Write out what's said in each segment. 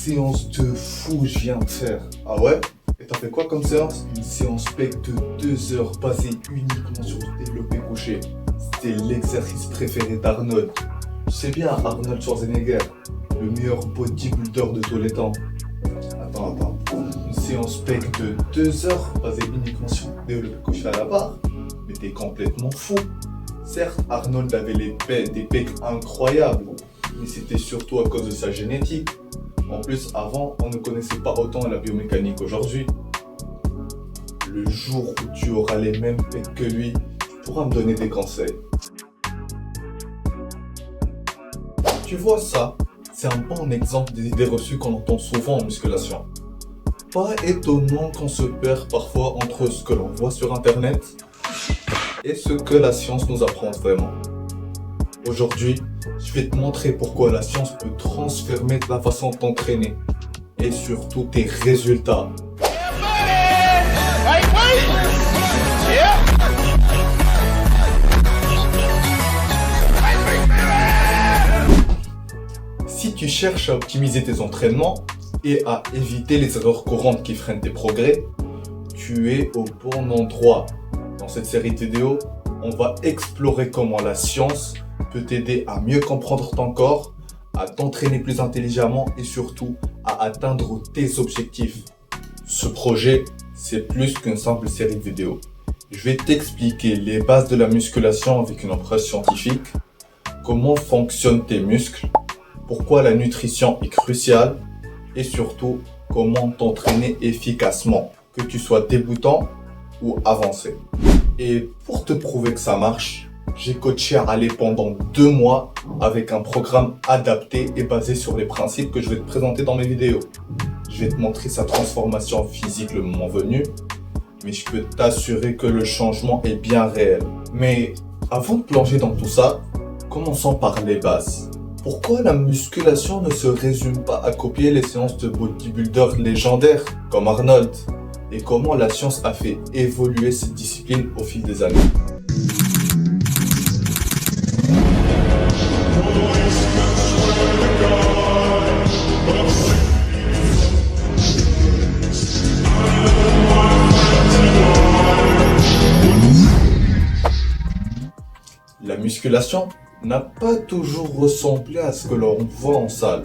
séance de fou je viens de faire. Ah ouais? Et t'as fait quoi comme séance? Une séance pec de 2 heures basée uniquement sur le développé couché. C'était l'exercice préféré d'Arnold. Tu sais bien Arnold Schwarzenegger, le meilleur bodybuilder de tous les temps. Attends. Une séance pec de 2 heures basée uniquement sur le développé couché à la barre? Mais t'es complètement fou. Certes, Arnold avait des pecs incroyables, mais c'était surtout à cause de sa génétique. En plus, avant, on ne connaissait pas autant la biomécanique aujourd'hui. Le jour où tu auras les mêmes pecs que lui, tu pourras me donner des conseils. Tu vois ça, c'est un bon exemple des idées reçues qu'on entend souvent en musculation. Pas étonnant qu'on se perd parfois entre ce que l'on voit sur internet et ce que la science nous apprend vraiment. Aujourd'hui, je vais te montrer pourquoi la science peut transformer ta façon de t'entraîner et surtout tes résultats. Si tu cherches à optimiser tes entraînements et à éviter les erreurs courantes qui freinent tes progrès, tu es au bon endroit. Dans cette série de vidéos, on va explorer comment la science peut t'aider à mieux comprendre ton corps, à t'entraîner plus intelligemment et surtout à atteindre tes objectifs. Ce projet, c'est plus qu'une simple série de vidéos. Je vais t'expliquer les bases de la musculation avec une approche scientifique, comment fonctionnent tes muscles, pourquoi la nutrition est cruciale et surtout comment t'entraîner efficacement, que tu sois débutant ou avancé. Et pour te prouver que ça marche, j'ai coaché Ali pendant 2 mois avec un programme adapté et basé sur les principes que je vais te présenter dans mes vidéos. Je vais te montrer sa transformation physique le moment venu, mais je peux t'assurer que le changement est bien réel. Mais avant de plonger dans tout ça, commençons par les bases. Pourquoi la musculation ne se résume pas à copier les séances de bodybuilders légendaires comme Arnold? Et comment la science a fait évoluer cette discipline au fil des années. La musculation n'a pas toujours ressemblé à ce que l'on voit en salle.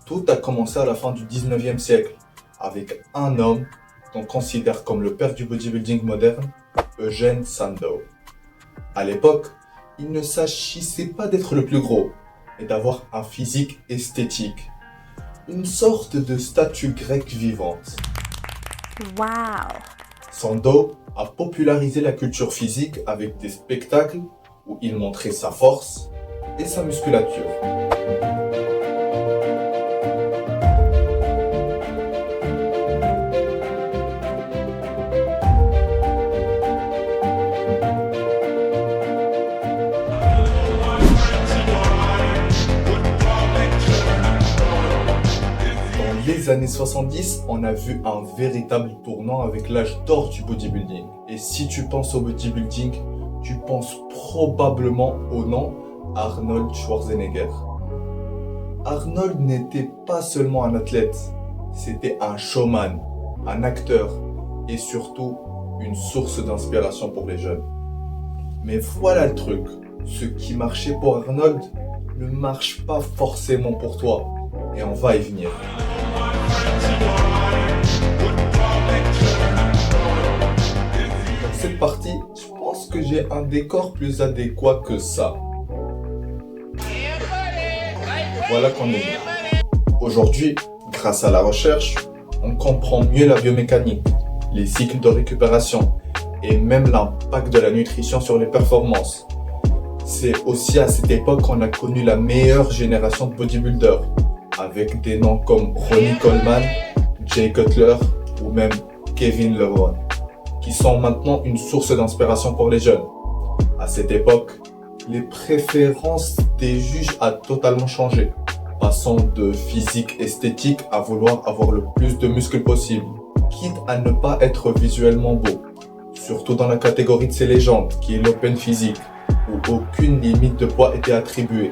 Tout a commencé à la fin du 19e siècle avec un homme qu'on considère comme le père du bodybuilding moderne, Eugene Sandow. À l'époque, il ne s'agissait pas d'être le plus gros, mais d'avoir un physique esthétique. Une sorte de statue grecque vivante. Wow! Sandow a popularisé la culture physique avec des spectacles où il montrait sa force et sa musculature. Les années 70, on a vu un véritable tournant avec l'âge d'or du bodybuilding. Et si tu penses au bodybuilding, tu penses probablement au nom Arnold Schwarzenegger. Arnold n'était pas seulement un athlète, c'était un showman, un acteur et surtout une source d'inspiration pour les jeunes. Mais voilà le truc, ce qui marchait pour Arnold ne marche pas forcément pour toi. Et on va y venir. Dans cette partie, je pense que j'ai un décor plus adéquat que ça. Voilà qu'on est là. Aujourd'hui, grâce à la recherche, on comprend mieux la biomécanique, les cycles de récupération et même l'impact de la nutrition sur les performances. C'est aussi à cette époque qu'on a connu la meilleure génération de bodybuilders, avec des noms comme Ronnie Coleman, Jay Cutler ou même Kevin Leroy, qui sont maintenant une source d'inspiration pour les jeunes. À cette époque, les préférences des juges a totalement changé, passant de physique esthétique à vouloir avoir le plus de muscles possible, quitte à ne pas être visuellement beau, surtout dans la catégorie de ces légendes qui est l'open physique, où aucune limite de poids était attribuée.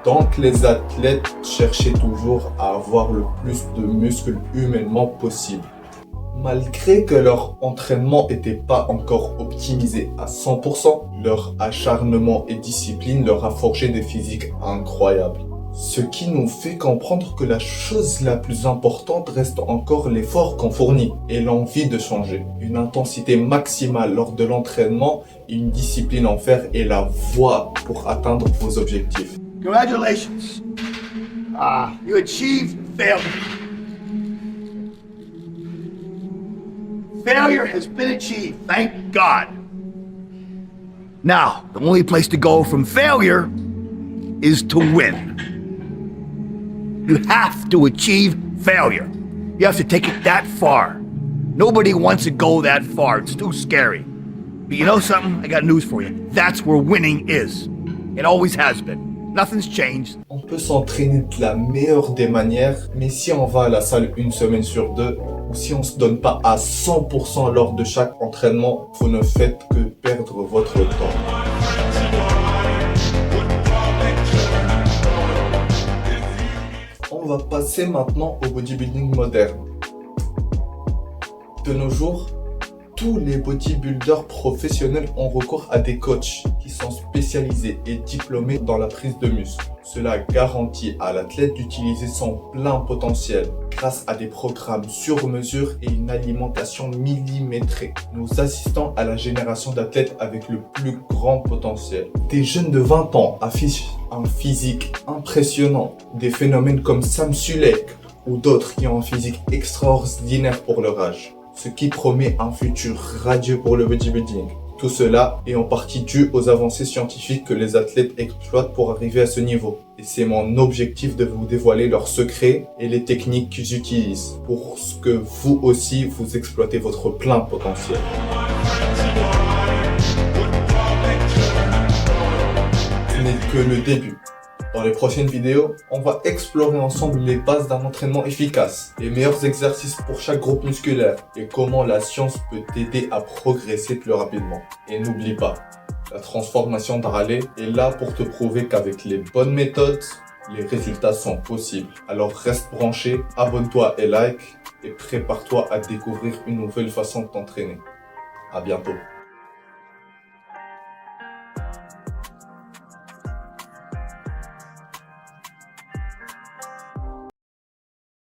Donc les athlètes cherchaient toujours à avoir le plus de muscles humainement possible. Malgré que leur entraînement n'était pas encore optimisé à 100%, leur acharnement et discipline leur a forgé des physiques incroyables. Ce qui nous fait comprendre que la chose la plus importante reste encore l'effort qu'on fournit et l'envie de changer. Une intensité maximale lors de l'entraînement et une discipline en fer est la voie pour atteindre vos objectifs. Congratulations. You achieved failure. Failure has been achieved, thank God. Now, the only place to go from failure is to win. You have to achieve failure. You have to take it that far. Nobody wants to go that far. It's too scary. But you know something? I got news for you. That's where winning is. It always has been. Nothing's changed. On peut s'entraîner de la meilleure des manières, mais si on va à la salle une semaine sur deux, ou si on se donne pas à 100% lors de chaque entraînement, vous ne faites que perdre votre temps. On va passer maintenant au bodybuilding moderne. De nos jours, tous les bodybuilders professionnels ont recours à des coachs qui sont spécialisés et diplômés dans la prise de muscle. Cela garantit à l'athlète d'utiliser son plein potentiel grâce à des programmes sur mesure et une alimentation millimétrée. Nous assistons à la génération d'athlètes avec le plus grand potentiel. Des jeunes de 20 ans affichent un physique impressionnant. Des phénomènes comme Sam Sulek ou d'autres qui ont un physique extraordinaire pour leur âge. Ce qui promet un futur radieux pour le bodybuilding. Tout cela est en partie dû aux avancées scientifiques que les athlètes exploitent pour arriver à ce niveau. Et c'est mon objectif de vous dévoiler leurs secrets et les techniques qu'ils utilisent pour que vous aussi vous exploitez votre plein potentiel. Ce n'est que le début. Dans les prochaines vidéos, on va explorer ensemble les bases d'un entraînement efficace, les meilleurs exercices pour chaque groupe musculaire et comment la science peut t'aider à progresser plus rapidement. Et n'oublie pas, la transformation d'Harley est là pour te prouver qu'avec les bonnes méthodes, les résultats sont possibles. Alors reste branché, abonne-toi et like et prépare-toi à découvrir une nouvelle façon de t'entraîner. À bientôt.